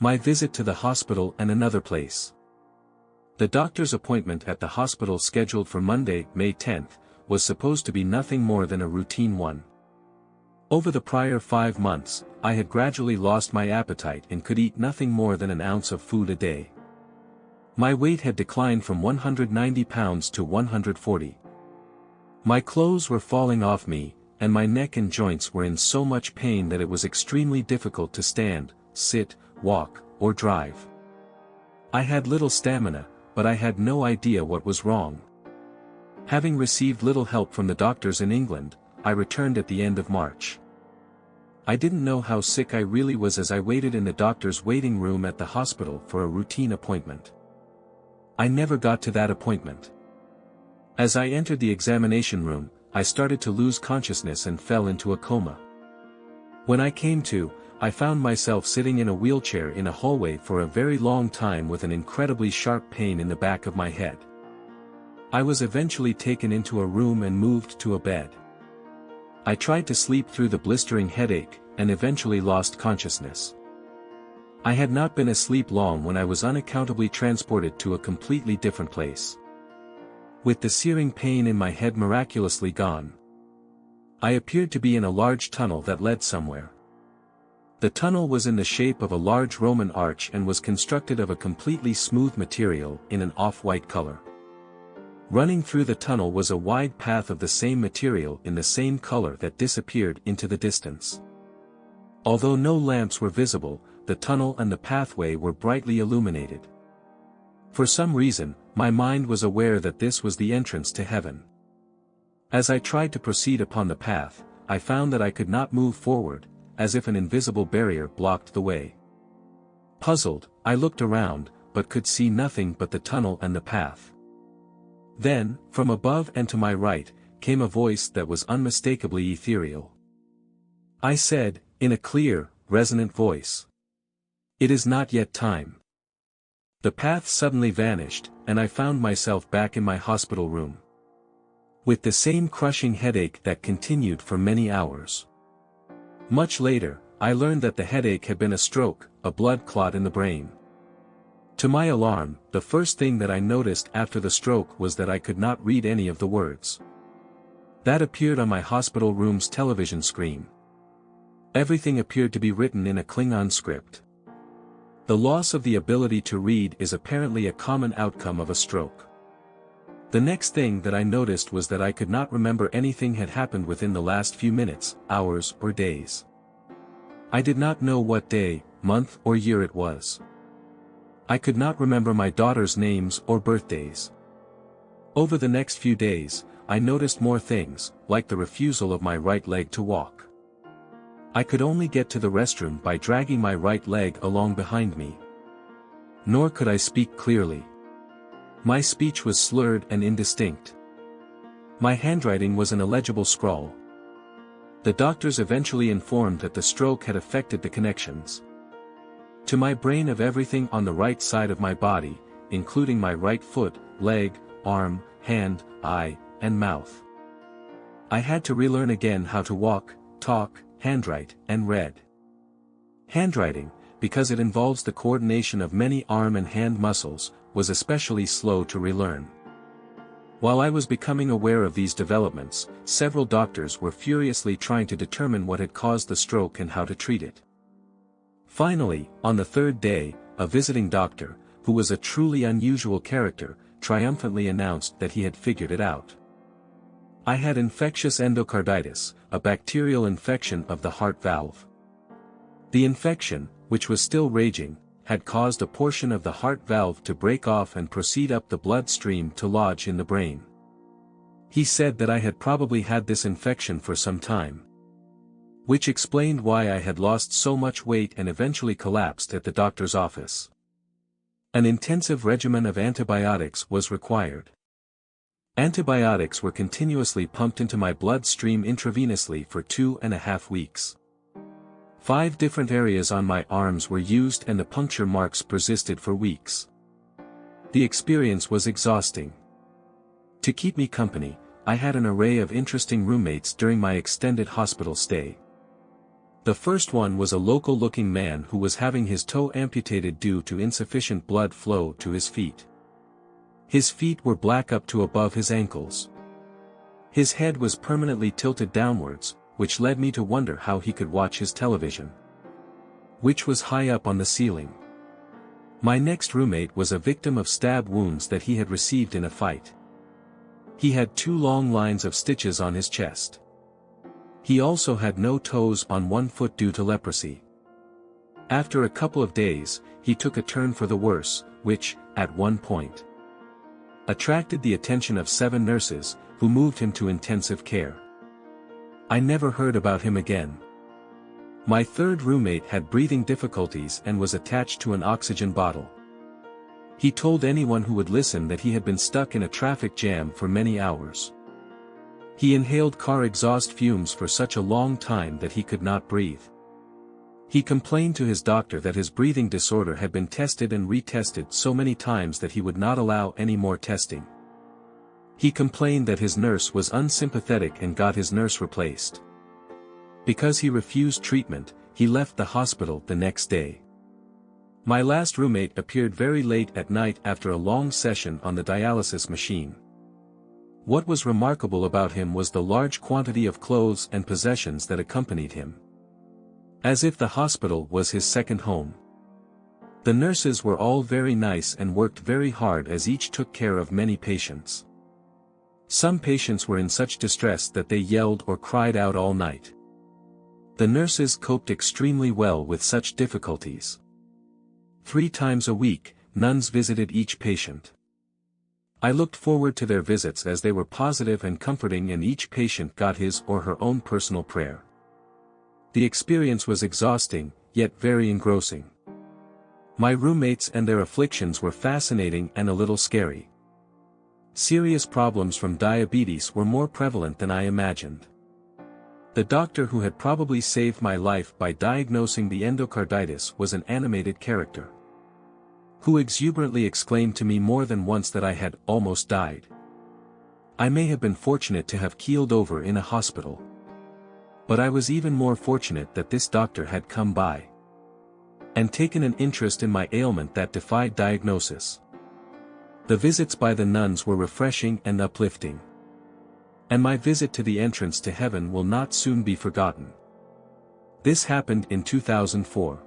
My visit to the hospital and another place. The doctor's appointment at the hospital scheduled for Monday, May 10th, was supposed to be nothing more than a routine one. Over the prior 5 months, I had gradually lost my appetite and could eat nothing more than an ounce of food a day. My weight had declined from 190 pounds to 140. My clothes were falling off me, and my neck and joints were in so much pain that it was extremely difficult to stand, sit, walk, or drive. I had little stamina, but I had no idea what was wrong. Having received little help from the doctors in England, I returned at the end of March. I didn't know how sick I really was as I waited in the doctor's waiting room at the hospital for a routine appointment. I never got to that appointment. As I entered the examination room, I started to lose consciousness and fell into a coma. When I came to, I found myself sitting in a wheelchair in a hallway for a very long time with an incredibly sharp pain in the back of my head. I was eventually taken into a room and moved to a bed. I tried to sleep through the blistering headache, and eventually lost consciousness. I had not been asleep long when I was unaccountably transported to a completely different place. With the searing pain in my head miraculously gone, I appeared to be in a large tunnel that led somewhere. The tunnel was in the shape of a large Roman arch and was constructed of a completely smooth material in an off-white color. Running through the tunnel was a wide path of the same material in the same color that disappeared into the distance. Although no lamps were visible, the tunnel and the pathway were brightly illuminated. For some reason, my mind was aware that this was the entrance to heaven. As I tried to proceed upon the path, I found that I could not move forward, as if an invisible barrier blocked the way. Puzzled, I looked around, but could see nothing but the tunnel and the path. Then, from above and to my right, came a voice that was unmistakably ethereal. I said, in a clear, resonant voice, "It is not yet time." The path suddenly vanished, and I found myself back in my hospital room, with the same crushing headache that continued for many hours. Much later, I learned that the headache had been a stroke, a blood clot in the brain. To my alarm, the first thing that I noticed after the stroke was that I could not read any of the words that appeared on my hospital room's television screen. Everything appeared to be written in a Klingon script. The loss of the ability to read is apparently a common outcome of a stroke. The next thing that I noticed was that I could not remember anything had happened within the last few minutes, hours, or days. I did not know what day, month, or year it was. I could not remember my daughter's names or birthdays. Over the next few days, I noticed more things, like the refusal of my right leg to walk. I could only get to the restroom by dragging my right leg along behind me. Nor could I speak clearly. My speech was slurred and indistinct. My handwriting was an illegible scrawl. The doctors eventually informed that the stroke had affected the connections to my brain of everything on the right side of my body, including my right foot, leg, arm, hand, eye, and mouth. I had to relearn again how to walk, talk, handwrite, and read. Handwriting, because it involves the coordination of many arm and hand muscles, was especially slow to relearn. While I was becoming aware of these developments, several doctors were furiously trying to determine what had caused the stroke and how to treat it. Finally, on the third day, a visiting doctor, who was a truly unusual character, triumphantly announced that he had figured it out. I had infectious endocarditis, a bacterial infection of the heart valve. The infection, which was still raging, had caused a portion of the heart valve to break off and proceed up the bloodstream to lodge in the brain. He said that I had probably had this infection for some time, which explained why I had lost so much weight and eventually collapsed at the doctor's office. An intensive regimen of antibiotics was required. Antibiotics were continuously pumped into my bloodstream intravenously for 2.5 weeks. 5 different areas on my arms were used and the puncture marks persisted for weeks. The experience was exhausting. To keep me company, I had an array of interesting roommates during my extended hospital stay. The first one was a local-looking man who was having his toe amputated due to insufficient blood flow to his feet. His feet were black up to above his ankles. His head was permanently tilted downwards, which led me to wonder how he could watch his television, which was high up on the ceiling. My next roommate was a victim of stab wounds that he had received in a fight. He had 2 long lines of stitches on his chest. He also had no toes on one foot due to leprosy. After a couple of days, he took a turn for the worse, which, at one point, attracted the attention of 7 nurses, who moved him to intensive care. I never heard about him again. My third roommate had breathing difficulties and was attached to an oxygen bottle. He told anyone who would listen that he had been stuck in a traffic jam for many hours. He inhaled car exhaust fumes for such a long time that he could not breathe. He complained to his doctor that his breathing disorder had been tested and retested so many times that he would not allow any more testing. He complained that his nurse was unsympathetic and got his nurse replaced. Because he refused treatment, he left the hospital the next day. My last roommate appeared very late at night after a long session on the dialysis machine. What was remarkable about him was the large quantity of clothes and possessions that accompanied him. As if the hospital was his second home. The nurses were all very nice and worked very hard as each took care of many patients. Some patients were in such distress that they yelled or cried out all night. The nurses coped extremely well with such difficulties. 3 times a week, nuns visited each patient. I looked forward to their visits as they were positive and comforting, and each patient got his or her own personal prayer. The experience was exhausting, yet very engrossing. My roommates and their afflictions were fascinating and a little scary. Serious problems from diabetes were more prevalent than I imagined. The doctor who had probably saved my life by diagnosing the endocarditis was an animated character, who exuberantly exclaimed to me more than once that I had almost died. I may have been fortunate to have keeled over in a hospital. But I was even more fortunate that this doctor had come by and taken an interest in my ailment that defied diagnosis. The visits by the nuns were refreshing and uplifting. And my visit to the entrance to heaven will not soon be forgotten. This happened in 2004.